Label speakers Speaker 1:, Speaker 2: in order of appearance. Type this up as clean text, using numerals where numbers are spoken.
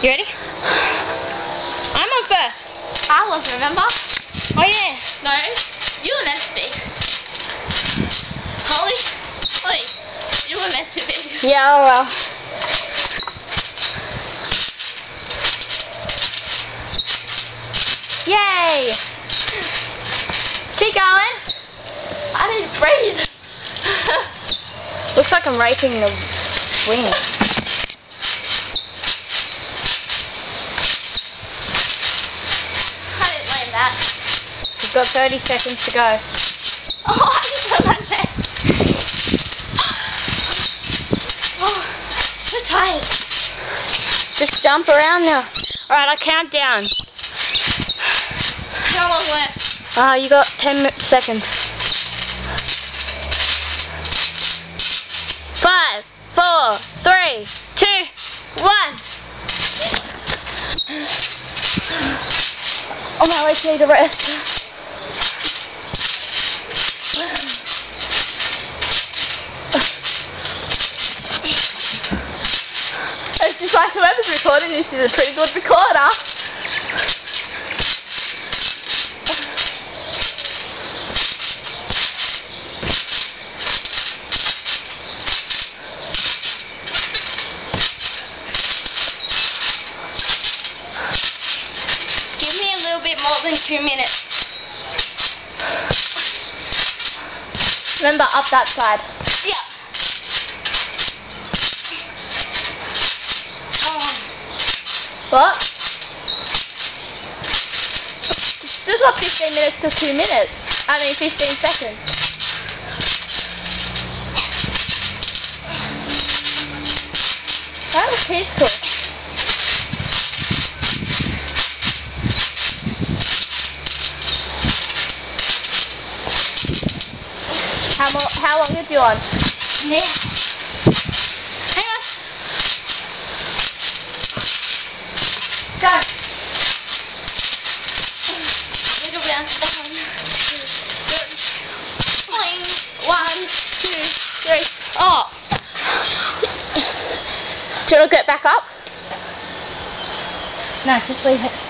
Speaker 1: You ready? I'm on first.
Speaker 2: I was, remember?
Speaker 1: Oh yeah.
Speaker 2: No, you were meant to be. Holly? Holly, you were meant to be.
Speaker 1: Yeah, oh well. Yay! Keep going.
Speaker 2: I need to breathe.
Speaker 1: Looks like I'm raping the wing.
Speaker 2: I didn't land that.
Speaker 1: You've got 30 seconds to go.
Speaker 2: Oh, I just got that there. Oh, so tired.
Speaker 1: Just jump around now. Alright, I'll count down.
Speaker 2: How long left?
Speaker 1: You got 10 seconds. 5, 4, 3, 2, 1. Oh my legs need a rest.
Speaker 2: It's just like whoever's recording this is a pretty good recorder. Give me a little bit more than 2 minutes.
Speaker 1: Remember, up that side.
Speaker 2: Yeah.
Speaker 1: What?
Speaker 2: Still got 15 minutes to 2 minutes. I mean 15 seconds.
Speaker 1: That was peaceful.
Speaker 2: How long are you on? Yeah. Hang on. Go. Little bounce down. Boing. 1, 2, 3. Oh.
Speaker 1: Do you want to get back up? No, just leave it.